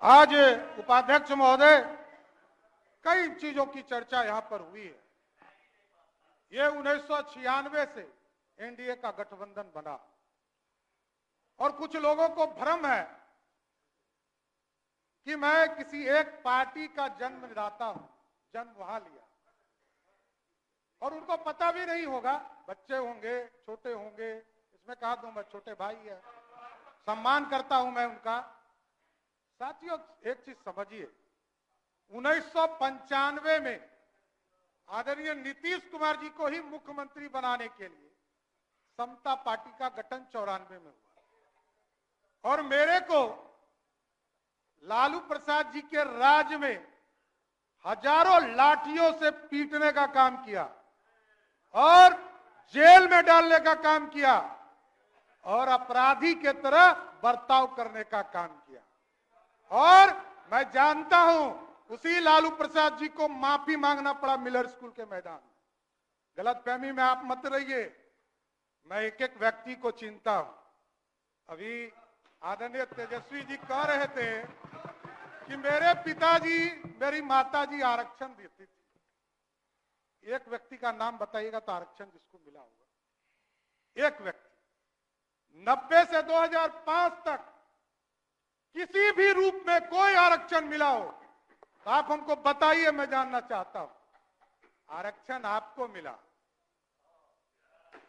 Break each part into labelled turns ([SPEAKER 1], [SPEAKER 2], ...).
[SPEAKER 1] आज उपाध्यक्ष महोदय, कई चीजों की चर्चा यहां पर हुई है। ये 1996 से एनडीए का गठबंधन बना और कुछ लोगों को भ्रम है कि मैं किसी एक पार्टी का जन्मदाता हूं, जन्म वहां लिया, और उनको पता भी नहीं होगा, बच्चे होंगे, छोटे होंगे, इसमें कहा दूं मैं छोटे भाई है, सम्मान करता हूं मैं उनका। साथियों, एक चीज समझिए, 1995 में आदरणीय नीतीश कुमार जी को ही मुख्यमंत्री बनाने के लिए समता पार्टी का गठन 94 में हुआ और मेरे को लालू प्रसाद जी के राज में हजारों लाठियों से पीटने का काम किया और जेल में डालने का काम किया और अपराधी के तरह बर्ताव करने का काम किया। और मैं जानता हूं उसी लालू प्रसाद जी को माफी मांगना पड़ा मिलर स्कूल के मैदान में। गलतफहमी में आप मत रहिए, मैं एक एक व्यक्ति को चिंता हूं। अभी आदरणीय तेजस्वी जी कह रहे थे कि मेरे पिताजी, मेरी माताजी आरक्षण देती थी। एक व्यक्ति का नाम बताइएगा तो आरक्षण जिसको मिला होगा, एक व्यक्ति। 90 से 2005 तक किसी भी रूप में कोई आरक्षण मिला हो तो आप हमको बताइए, मैं जानना चाहता हूं। आरक्षण आपको मिला,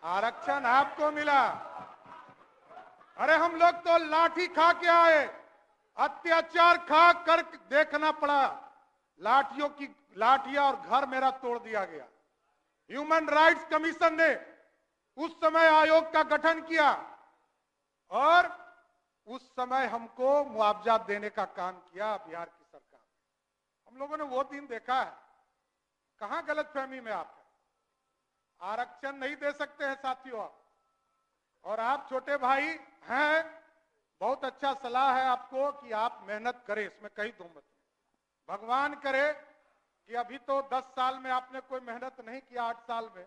[SPEAKER 1] आरक्षण आपको मिला। अरे हम लोग तो लाठी खा के आए, अत्याचार खा कर देखना पड़ा, लाठियां और घर मेरा तोड़ दिया गया। ह्यूमन राइट्स कमीशन ने उस समय आयोग का गठन किया और उस समय हमको मुआवजा देने का काम किया बिहार की सरकार। हम लोगों ने वो दिन देखा है। कहां गलतफहमी में आप है? आरक्षण नहीं दे सकते हैं साथियों आप, और आप छोटे भाई हैं, बहुत अच्छा सलाह है आपको कि आप मेहनत करें, इसमें कहीं दो मत नहीं। भगवान करे कि अभी तो 10 साल में आपने कोई मेहनत नहीं किया, 8 साल में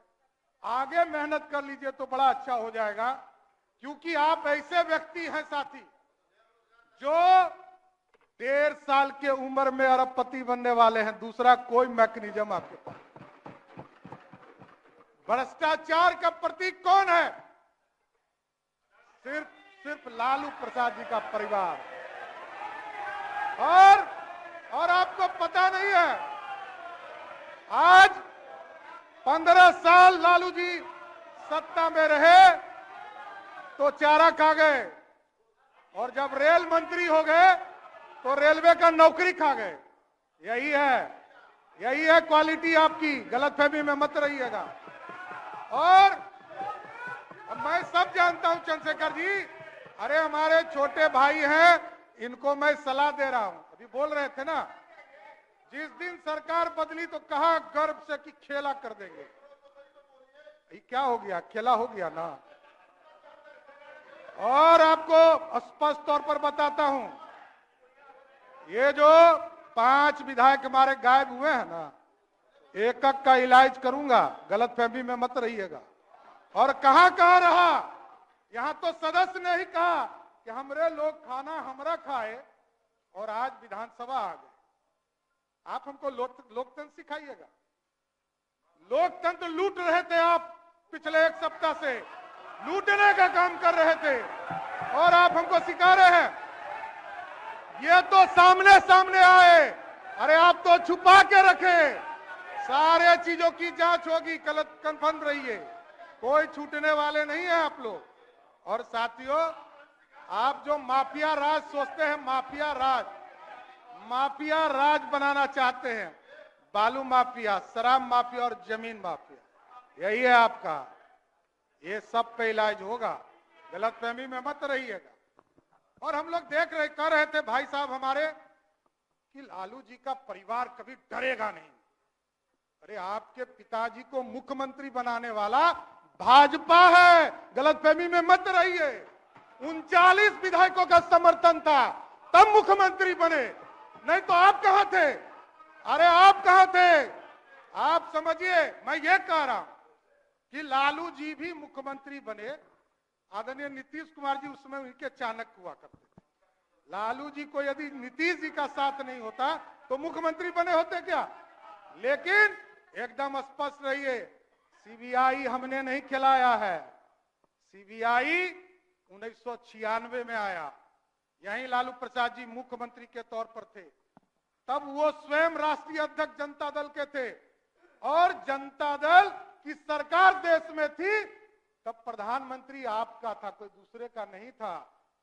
[SPEAKER 1] आगे मेहनत कर लीजिए तो बड़ा अच्छा हो जाएगा, क्योंकि आप ऐसे व्यक्ति हैं साथी जो 1.5 साल के उम्र में अरबपति बनने वाले हैं। दूसरा कोई मैकेनिज्म आपके पास। भ्रष्टाचार का प्रतीक कौन है? सिर्फ लालू प्रसाद जी का परिवार। और आपको पता नहीं है, आज 15 साल लालू जी सत्ता में रहे तो चारा खा गए, और जब रेल मंत्री हो गए तो रेलवे का नौकरी खा गए। यही है क्वालिटी आपकी। गलतफहमी में मत रहिएगा। और मैं सब जानता हूं चंद्रशेखर जी, अरे हमारे छोटे भाई हैं, इनको मैं सलाह दे रहा हूं। अभी बोल रहे थे ना, जिस दिन सरकार बदली तो कहा गर्व से कि खेला कर देंगे। क्या हो गया? खेला हो गया ना। और आपको स्पष्ट तौर पर बताता हूं, ये जो 5 विधायक हमारे गायब हुए हैं ना, एक एक का इलाज करूंगा, गलतफहमी में मत रहिएगा। और कहां रहा, यहां तो सदस्य ने ही कहा कि हमरे लोग खाना हमरा खाए, और आज विधानसभा आ गए। आप हमको लोकतंत्र सिखाइएगा। लोकतंत्र लूट रहे थे आप, पिछले 1 सप्ताह से लूटने का काम कर रहे थे, और आप हमको सिखा रहे हैं। ये तो सामने सामने आए, अरे आप तो छुपा के रखे। सारे चीजों की जांच होगी, कंफर्म रहिए, कोई छूटने वाले नहीं है आप लोग। और साथियों, आप जो माफिया राज सोचते हैं, माफिया राज बनाना चाहते हैं, बालू माफिया, शराब माफिया और जमीन माफिया, यही है आपका। ये सब पे इलाज होगा, गलतफहमी में मत रहिएगा। और हम लोग कह रहे थे भाई साहब हमारे कि लालू जी का परिवार कभी डरेगा नहीं। अरे आपके पिताजी को मुख्यमंत्री बनाने वाला भाजपा है, गलतफहमी में मत रहिए। 39 विधायकों का समर्थन था, तब मुख्यमंत्री बने, नहीं तो आप कहां थे? अरे आप कहां थे? आप समझिए, मैं ये कह रहा हूं कि लालू जी भी मुख्यमंत्री बने। आदरणीय नीतीश कुमार जी उस समय उनके चाणक्य हुआ करते थे। लालू जी को यदि नीतीश जी का साथ नहीं होता तो मुख्यमंत्री बने होते क्या? लेकिन एकदम स्पष्ट रहिए, सीबीआई हमने नहीं खिलाया है। सीबीआई 1996 में आया, यहीं लालू प्रसाद जी मुख्यमंत्री के तौर पर थे, तब वो स्वयं राष्ट्रीय अध्यक्ष जनता दल के थे और जनता दल की सरकार देश में थी, तब प्रधानमंत्री आपका था, कोई दूसरे का नहीं था।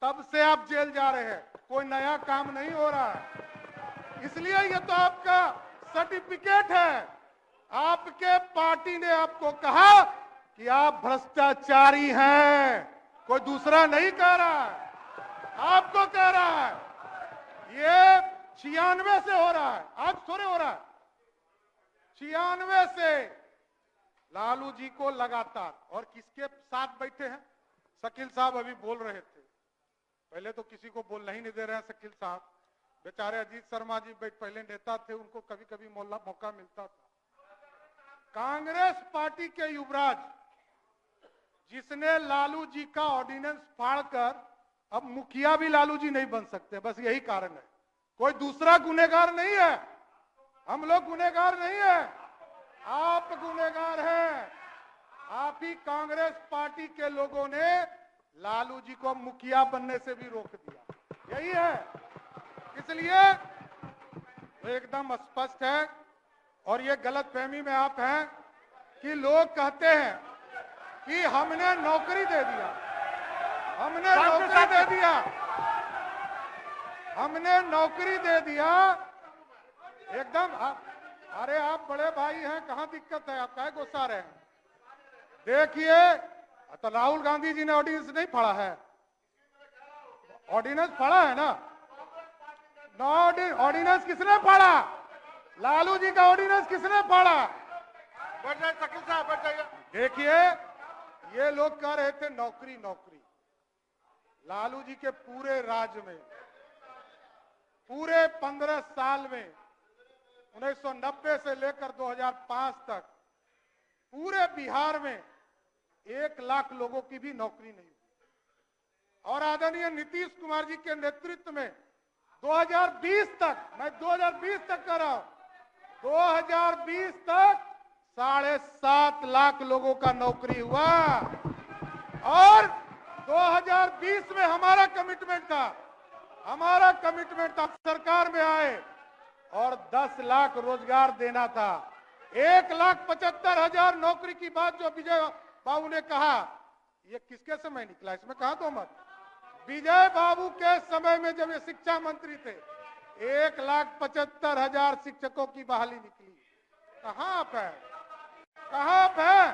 [SPEAKER 1] तब से आप जेल जा रहे हैं, कोई नया काम नहीं हो रहा है। इसलिए ये तो आपका सर्टिफिकेट है। आपके पार्टी ने आपको कहा कि आप भ्रष्टाचारी हैं, कोई दूसरा नहीं कह रहा है, आपको कह रहा है। ये 96 से हो रहा है, आज थोड़े हो रहा है। 96 से लालू जी को लगातार, और किसके साथ बैठे हैं? शकील साहब अभी बोल रहे थे, पहले तो किसी को बोलना ही नहीं दे रहे हैं शकील साहब, बेचारे अजीत शर्मा जी पहले नेता थे, उनको कभी कभी मौका मिलता था। कांग्रेस पार्टी के युवराज, जिसने लालू जी का ऑर्डिनेंस फाड़कर, अब मुखिया भी लालू जी नहीं बन सकते, बस यही कारण है। कोई दूसरा गुनहगार नहीं है, हम लोग गुनहगार नहीं है, आप गुनहगार हैं। आप ही कांग्रेस पार्टी के लोगों ने लालू जी को मुखिया बनने से भी रोक दिया, यही है। इसलिए तो एकदम स्पष्ट है, और ये गलतफहमी में आप हैं कि लोग कहते हैं कि हमने नौकरी दे दिया, हमने नौकरी दे दिया, हमने नौकरी दे दिया। एकदम अरे आप बड़े भाई हैं, कहां दिक्कत है, आप काहे गुस्सा रहे हैं? देखिए, तो राहुल गांधी जी ने ऑर्डिनेंस नहीं फाड़ा है, ऑर्डिनेंस फाड़ा है ना? ऑर्डिनेंस किसने फाड़ा? लालू जी का ऑर्डिनेंस किसने फाड़ा?
[SPEAKER 2] बैठ जाइए शकील साहब, बैठ जाइए।
[SPEAKER 1] देखिए, ये लोग कह रहे थे नौकरी नौकरी। लालू जी के पूरे राज्य में, पूरे 15 साल में, 1990 से लेकर 2005 तक पूरे बिहार में 1 लाख लोगों की भी नौकरी नहीं हुई। और आदरणीय नीतीश कुमार जी के नेतृत्व में 2020 तक, मैं 2020 तक कर रहा हूं, 2020 तक 7.5 लाख लोगों का नौकरी हुआ। और 2020 में हमारा कमिटमेंट था, सरकार में आए और 10 लाख रोजगार देना था। 1,75,000 नौकरी की बात जो विजय बाबू ने कहा, ये किसके समय निकला? इसमें कहा तो मत। विजय बाबू के समय में जब ये शिक्षा मंत्री थे, 1,75,000 शिक्षकों की बहाली निकली। कहां आप है, कहां आप है?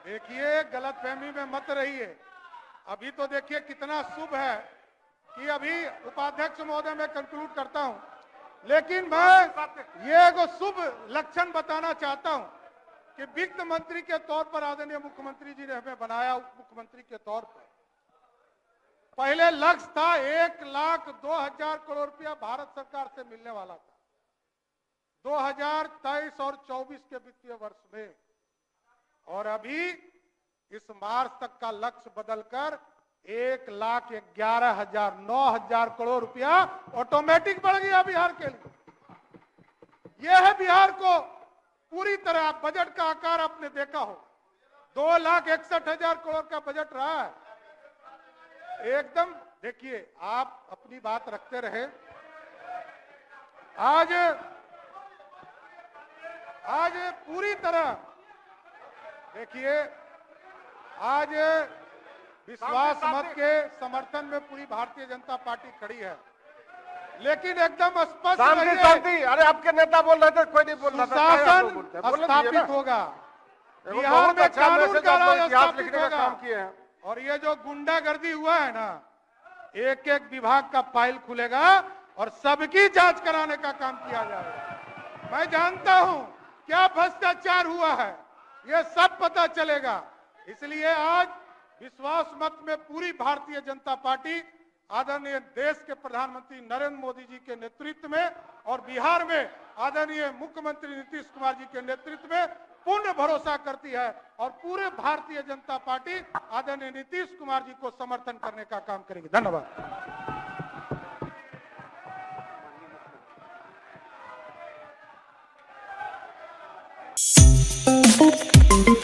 [SPEAKER 1] देखिए, गलतफहमी में मत रहिए। अभी तो देखिए कितना शुभ है कि अभी उपाध्यक्ष महोदय मैं कंक्लूड करता हूं, लेकिन मैं ये एगो शुभ लक्षण बताना चाहता हूं कि वित्त मंत्री के तौर पर आदरणीय मुख्यमंत्री जी ने हमें बनाया, उप मुख्यमंत्री के तौर पर। पहले लक्ष्य था 1,02,000 करोड़ रुपया भारत सरकार से मिलने वाला था 2023 और 24 के वित्तीय वर्ष में, और अभी इस मार्च तक का लक्ष्य बदलकर 1,11,000 9,000 करोड़ रुपया ऑटोमेटिक बढ़ गया बिहार के लिए। यह है बिहार को पूरी तरह, बजट का आकार आपने देखा हो, 2,61,000 करोड़ का बजट रहा है। एकदम देखिए, आप अपनी बात रखते रहे। आज पूरी तरह देखिए, आज विश्वास मत के समर्थन में पूरी भारतीय जनता पार्टी खड़ी है, लेकिन एकदम स्पष्ट
[SPEAKER 2] शांति। अरे आपके नेता बोल रहे थे, कोई नहीं बोल रहा था।
[SPEAKER 1] शासन स्थापित होगा, बिहार में कानून का राज स्थापित होगा। और ये जो गुंडागर्दी हुआ है ना, एक एक विभाग का फाइल खुलेगा और सबकी जांच कराने का काम किया जाएगा। मैं जानता हूं क्या भ्रष्टाचार हुआ है, ये सब पता चलेगा। इसलिए आज विश्वास मत में पूरी भारतीय जनता पार्टी आदरणीय देश के प्रधानमंत्री नरेंद्र मोदी जी के नेतृत्व में और बिहार में आदरणीय मुख्यमंत्री नीतीश कुमार जी के नेतृत्व में पूर्ण भरोसा करती है, और पूरे भारतीय जनता पार्टी आदरणीय नीतीश कुमार जी को समर्थन करने का काम करेगी। धन्यवाद। है